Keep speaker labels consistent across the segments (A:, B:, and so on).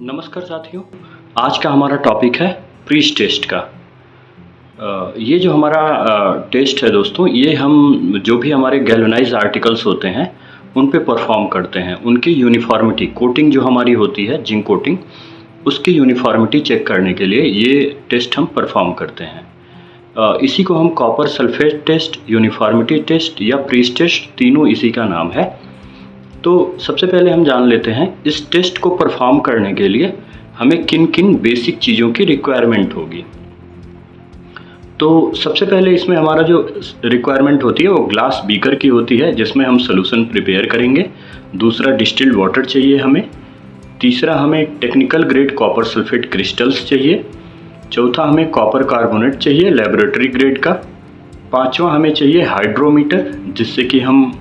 A: नमस्कार साथियों, आज का हमारा टॉपिक है प्रीस्ट टेस्ट का। ये जो हमारा टेस्ट है दोस्तों, ये हम जो भी हमारे गैल्वेनाइज आर्टिकल्स होते हैं उन पे परफॉर्म करते हैं। उनकी यूनिफॉर्मिटी कोटिंग जो हमारी होती है, जिंक कोटिंग, उसकी यूनिफॉर्मिटी चेक करने के लिए ये टेस्ट हम परफॉर्म करते हैं। इसी को हम copper sulphate test, uniformity test या प्रीस्ट टेस्ट, तीनों इसी का नाम है। तो सबसे पहले हम जान लेते हैं इस टेस्ट को परफॉर्म करने के लिए हमें किन किन बेसिक चीज़ों की रिक्वायरमेंट होगी। तो सबसे पहले इसमें हमारा जो रिक्वायरमेंट होती है वो ग्लास बीकर की होती है, जिसमें हम सोल्यूशन प्रिपेयर करेंगे। दूसरा, डिस्टिल्ड वाटर चाहिए हमें। तीसरा, हमें technical grade copper sulphate crystals चाहिए। चौथा, हमें कॉपर कार्बोनेट चाहिए लेबोरेटरी ग्रेड का। पाँचवा, हमें चाहिए हाइड्रोमीटर, जिससे कि हम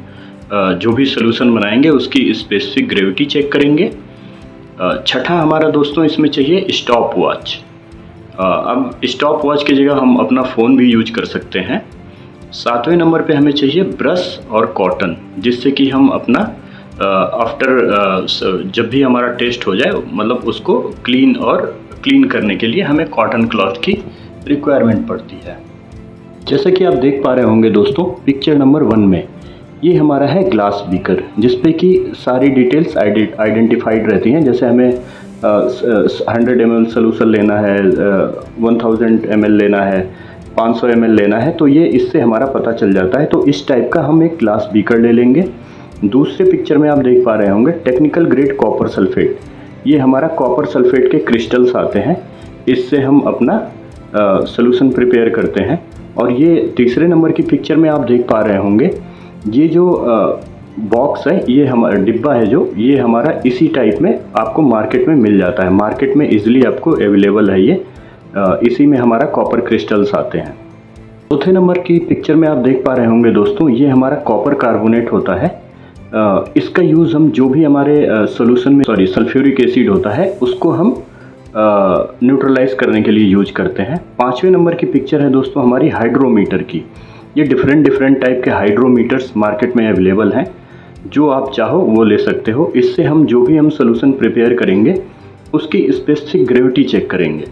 A: जो भी सोल्यूशन बनाएंगे उसकी स्पेसिफिक ग्रेविटी चेक करेंगे। छठा हमारा दोस्तों इसमें चाहिए स्टॉप वॉच। अब स्टॉप वॉच की जगह हम अपना फ़ोन भी यूज कर सकते हैं। सातवें नंबर पे हमें चाहिए ब्रश और कॉटन, जिससे कि हम अपना आफ्टर जब भी हमारा टेस्ट हो जाए, मतलब उसको क्लीन करने के लिए हमें कॉटन क्लॉथ की रिक्वायरमेंट पड़ती है। जैसे कि आप देख पा रहे होंगे दोस्तों, पिक्चर नंबर 1 में ये हमारा है ग्लास बीकर, जिसपे कि सारी डिटेल्स आइडेंटिफाइड रहती हैं। जैसे हमें 100 ml सोल्यूशन लेना है, 1000 ml लेना है, 500 ml लेना है, तो ये इससे हमारा पता चल जाता है। तो इस टाइप का हम एक ग्लास बीकर ले लेंगे। दूसरे पिक्चर में आप देख पा रहे होंगे टेक्निकल ग्रेड कॉपर सल्फेट। ये हमारा कॉपर सल्फेट के क्रिस्टल्स आते हैं, इससे हम अपना सोल्यूशन प्रिपेयर करते हैं। और ये तीसरे नंबर की पिक्चर में आप देख पा रहे होंगे, ये जो बॉक्स है, ये हमारा डिब्बा है, जो ये हमारा इसी टाइप में आपको मार्केट में मिल जाता है। मार्केट में इजीली आपको अवेलेबल है ये। इसी में हमारा कॉपर क्रिस्टल्स आते हैं। चौथे नंबर की पिक्चर में आप देख पा रहे होंगे दोस्तों, ये हमारा कॉपर कार्बोनेट होता है। इसका यूज़ हम जो भी हमारे सोल्यूशन में सल्फ्यूरिक एसिड होता है उसको हम न्यूट्रलाइज करने के लिए यूज करते हैं। पाँचवें नंबर की पिक्चर है दोस्तों हमारी हाइड्रोमीटर की। ये डिफरेंट टाइप के हाइड्रोमीटर्स मार्केट में अवेलेबल हैं, जो आप चाहो वो ले सकते हो। इससे हम जो भी सोल्यूशन प्रिपेयर करेंगे उसकी स्पेसिफिक ग्रेविटी चेक करेंगे।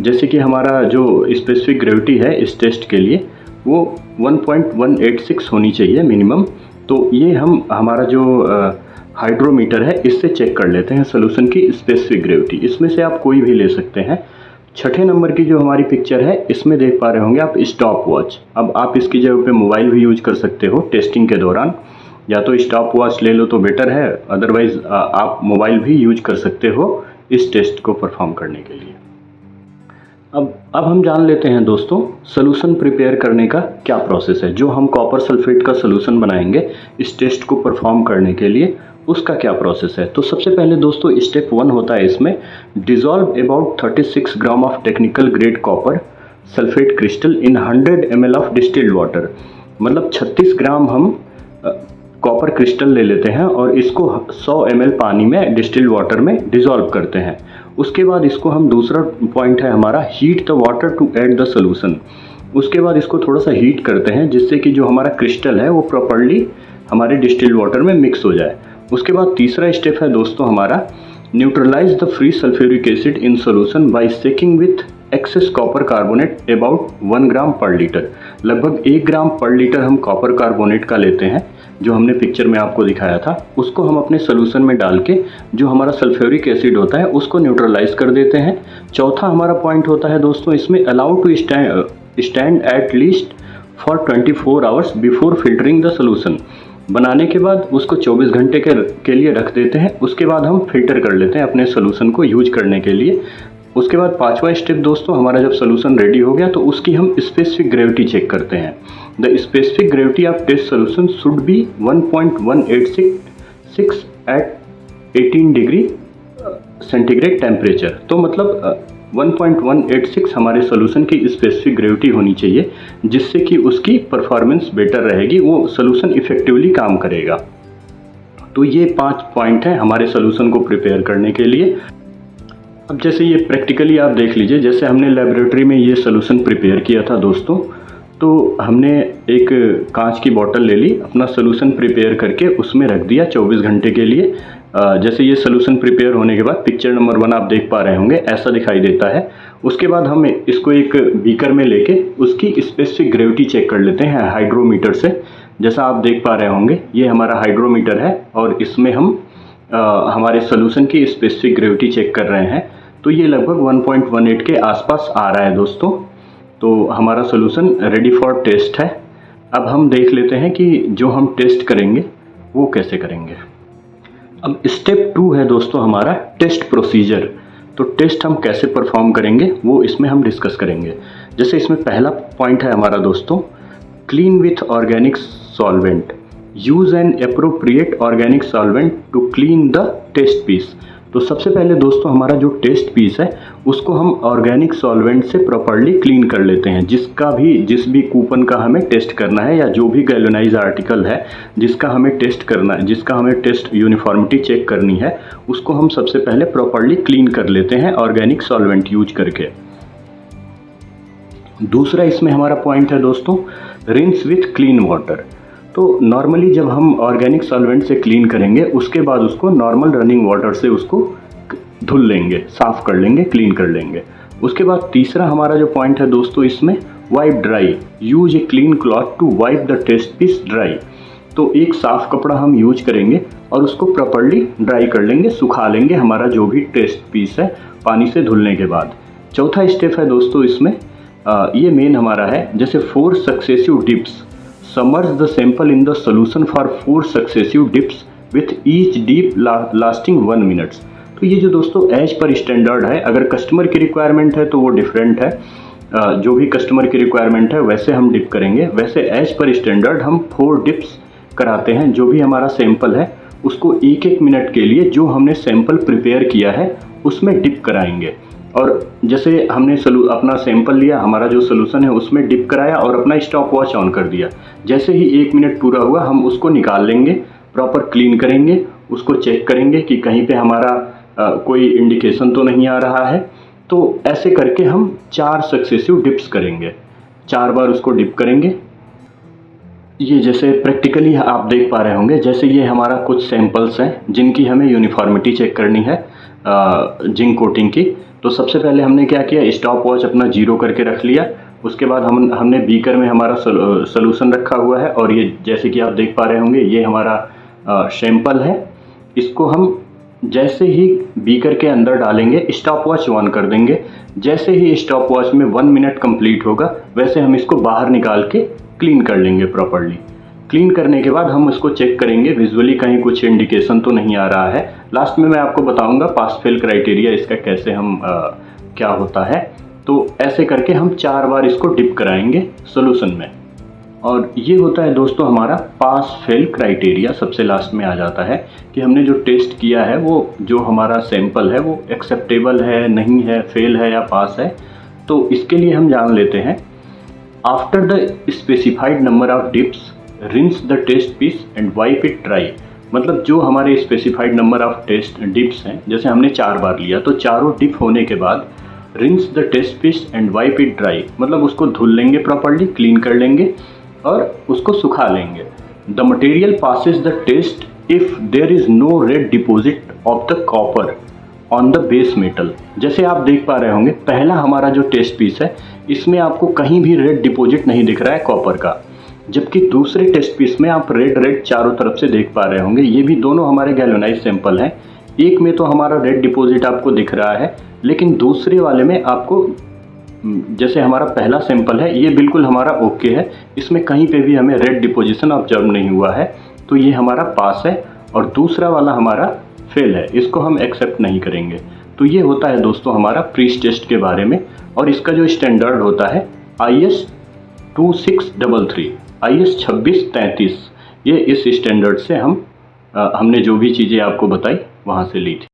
A: जैसे कि हमारा जो स्पेसिफिक ग्रेविटी है इस टेस्ट के लिए वो 1.186 होनी चाहिए मिनिमम। तो ये हम हमारा जो हाइड्रोमीटर है इससे चेक कर लेते हैं सोल्यूशन की स्पेसिफिक ग्रेविटी। इसमें से आप कोई भी ले सकते हैं। छठे नंबर की जो हमारी पिक्चर है, इसमें देख पा रहे होंगे आप स्टॉप वॉच। अब आप इसकी जगह पे मोबाइल भी यूज कर सकते हो टेस्टिंग के दौरान। या तो स्टॉप वॉच ले लो तो बेटर है, अदरवाइज आप मोबाइल भी यूज कर सकते हो इस टेस्ट को परफॉर्म करने के लिए। अब हम जान लेते हैं दोस्तों सोल्यूशन प्रिपेयर करने का क्या प्रोसेस है। जो हम कॉपर सल्फेट का सोल्यूशन बनाएंगे इस टेस्ट को परफॉर्म करने के लिए, उसका क्या प्रोसेस है। तो सबसे पहले दोस्तों स्टेप 1 होता है इसमें, dissolve about 36 gram of technical grade copper sulphate crystal in 100 ml of distilled water. मतलब 36 ग्राम हम कॉपर क्रिस्टल ले लेते हैं और इसको 100 ml पानी में डिस्टिल्ड वाटर में डिज़ोल्व करते हैं। उसके बाद इसको हम, दूसरा पॉइंट है हमारा, heat the water to add the solution. उसके बाद इसको थोड़ा सा हीट करते हैं, जिससे कि जो हमारा क्रिस्टल है वो प्रॉपर्ली हमारे डिस्टिल्ड वाटर में मिक्स हो जाए। उसके बाद तीसरा स्टेप है दोस्तों हमारा, neutralize the free sulphuric acid in solution by shaking with excess copper carbonate about 1 gram पर लीटर। लगभग 1 ग्राम पर लीटर हम कॉपर कार्बोनेट का लेते हैं, जो हमने पिक्चर में आपको दिखाया था। उसको हम अपने सोल्यूशन में डाल के जो हमारा सल्फ्यूरिक एसिड होता है उसको न्यूट्रलाइज कर देते हैं। चौथा हमारा पॉइंट होता है दोस्तों इसमें, allow to stand at least for 24 hours before filtering the solution. बनाने के बाद उसको 24 घंटे के लिए रख देते हैं। उसके बाद हम फिल्टर कर लेते हैं अपने सोल्यूशन को यूज करने के लिए। उसके बाद पांचवा स्टेप दोस्तों, हमारा जब सोल्यूशन रेडी हो गया तो उसकी हम स्पेसिफिक ग्रेविटी चेक करते हैं। The specific gravity of test solution should be 1.186 at 18 degree centigrade temperature. तो मतलब 1.186 हमारे सोल्यूशन की स्पेसिफिक ग्रेविटी होनी चाहिए, जिससे कि उसकी परफॉर्मेंस बेटर रहेगी, वो सोल्यूशन इफेक्टिवली काम करेगा। तो ये 5 पॉइंट हैं हमारे सोल्यूशन को प्रिपेयर करने के लिए। अब जैसे ये प्रैक्टिकली आप देख लीजिए, जैसे हमने लेबोरेटरी में ये सोल्यूशन प्रिपेयर किया था दोस्तों, तो हमने एक कांच की बोतल ले ली, अपना सोल्यूशन प्रिपेयर करके उसमें रख दिया 24 घंटे के लिए। जैसे ये सोल्यूशन प्रिपेयर होने के बाद पिक्चर नंबर 1 आप देख पा रहे होंगे, ऐसा दिखाई देता है। उसके बाद हम इसको एक बीकर में लेके उसकी स्पेसिफिक ग्रेविटी चेक कर लेते हैं हाइड्रोमीटर से। जैसा आप देख पा रहे होंगे, ये हमारा हाइड्रोमीटर है और इसमें हम हमारे सोल्यूशन की स्पेसिफिक ग्रेविटी चेक कर रहे हैं। तो ये लगभग 1.18 के आसपास आ रहा है दोस्तों। तो हमारा सोल्यूशन रेडी फॉर टेस्ट है। अब हम देख लेते हैं कि जो हम टेस्ट करेंगे वो कैसे करेंगे। अब स्टेप 2 है दोस्तों हमारा टेस्ट प्रोसीजर। तो टेस्ट हम कैसे परफॉर्म करेंगे वो इसमें हम डिस्कस करेंगे। जैसे इसमें पहला पॉइंट है हमारा दोस्तों, clean with organic solvent, use an appropriate organic solvent to clean the test piece. तो सबसे पहले दोस्तों हमारा जो टेस्ट पीस है उसको हम ऑर्गेनिक सॉल्वेंट से प्रॉपर्ली क्लीन कर लेते हैं। जिस भी कूपन का हमें टेस्ट करना है या जो भी गैल्वेनाइज आर्टिकल है जिसका हमें टेस्ट करना है, जिसका हमें टेस्ट यूनिफॉर्मिटी चेक करनी है, उसको हम सबसे पहले प्रॉपर्ली क्लीन कर लेते हैं ऑर्गेनिक सॉल्वेंट यूज करके। दूसरा इसमें हमारा पॉइंट है दोस्तों, रिंस विथ क्लीन वाटर। तो नॉर्मली जब हम ऑर्गेनिक सॉल्वेंट से क्लीन करेंगे उसके बाद उसको नॉर्मल रनिंग वाटर से उसको धुल लेंगे, साफ़ कर लेंगे, क्लीन कर लेंगे। उसके बाद तीसरा हमारा जो पॉइंट है दोस्तों इसमें, wipe dry, use a clean cloth to wipe the test piece dry. तो एक साफ़ कपड़ा हम यूज करेंगे और उसको प्रॉपर्ली ड्राई कर लेंगे, सुखा लेंगे हमारा जो भी टेस्ट पीस है पानी से धुलने के बाद। चौथा स्टेप है दोस्तों इसमें, ये मेन हमारा है, जैसे 4 successive dips, submerge the sample in the solution for 4 successive dips with each dip lasting 1 minutes। तो ये जो दोस्तों एज पर स्टैंडर्ड है, अगर कस्टमर की रिक्वायरमेंट है तो वो डिफरेंट है। जो भी कस्टमर की रिक्वायरमेंट है वैसे हम डिप करेंगे। वैसे एज पर स्टैंडर्ड हम 4 डिप्स कराते हैं। जो भी हमारा सैंपल है उसको 1-1 मिनट के लिए जो हमने सैंपल प्रिपेयर किया है उसमें डिप कराएंगे। और जैसे हमने अपना सैंपल लिया, हमारा जो सोल्यूशन है उसमें डिप कराया और अपना स्टॉप वॉच ऑन कर दिया। जैसे ही 1 मिनट पूरा हुआ हम उसको निकाल लेंगे, प्रॉपर क्लीन करेंगे, उसको चेक करेंगे कि कहीं पे हमारा कोई इंडिकेशन तो नहीं आ रहा है। तो ऐसे करके हम 4 सक्सेसिव डिप्स करेंगे, 4 बार उसको डिप करेंगे। ये जैसे प्रैक्टिकली आप देख पा रहे होंगे, जैसे ये हमारा कुछ सैंपल्स हैं जिनकी हमें यूनिफॉर्मिटी चेक करनी है जिंक कोटिंग की। तो सबसे पहले हमने क्या किया, स्टॉप वॉच अपना 0 करके रख लिया। उसके बाद हमने बीकर में हमारा सोल्यूशन रखा हुआ है और ये जैसे कि आप देख पा रहे होंगे ये हमारा सैंपल है। इसको हम जैसे ही बीकर के अंदर डालेंगे स्टॉप वॉच ऑन कर देंगे। जैसे ही स्टॉप वॉच में 1 मिनट कंप्लीट होगा वैसे हम इसको बाहर निकाल के क्लीन कर लेंगे प्रॉपर्ली। क्लीन करने के बाद हम इसको चेक करेंगे विजुअली, कहीं कुछ इंडिकेशन तो नहीं आ रहा है। लास्ट में मैं आपको बताऊंगा पास फेल क्राइटेरिया इसका कैसे हम क्या होता है। तो ऐसे करके हम 4 बार इसको डिप कराएंगे सॉल्यूशन में। और ये होता है दोस्तों हमारा पास फेल क्राइटेरिया। सबसे लास्ट में आ जाता है कि हमने जो टेस्ट किया है वो जो हमारा सैंपल है वो एक्सेप्टेबल है, नहीं है, फेल है या पास है। तो इसके लिए हम जान लेते हैं, after the specified number of dips rinse the test piece and wipe it dry. मतलब जो हमारे specified number of test dips हैं, जैसे हमने 4 बार लिया तो चारों डिप होने के बाद rinse the test piece and wipe it dry, मतलब उसको धुल लेंगे प्रॉपर्ली, क्लीन कर लेंगे और उसको सुखा लेंगे। The material passes the test if there is no red deposit of the copper on the base metal. जैसे आप देख पा रहे होंगे पहला हमारा जो टेस्ट पीस है इसमें आपको कहीं भी रेड डिपॉजिट नहीं दिख रहा है कॉपर का, जबकि दूसरे टेस्ट पीस में आप रेड चारों तरफ से देख पा रहे होंगे। ये भी दोनों हमारे गैल्वेनाइज्ड सैंपल हैं। एक में तो हमारा रेड डिपॉजिट आपको दिख रहा है, लेकिन दूसरे वाले में आपको, जैसे हमारा पहला सैंपल है ये बिल्कुल हमारा ओके है, इसमें कहीं पे भी हमें रेड डिपोजिशन ऑब्जर्व नहीं हुआ है, तो ये हमारा पास है। और दूसरा वाला हमारा फेल है, इसको हम एक्सेप्ट नहीं करेंगे। तो ये होता है दोस्तों हमारा प्रीस टेस्ट के बारे में। और इसका जो स्टैंडर्ड होता है IS 2633, IS 2633, ये इस स्टैंडर्ड से हमने जो भी चीज़ें आपको बताई वहाँ से ली थी।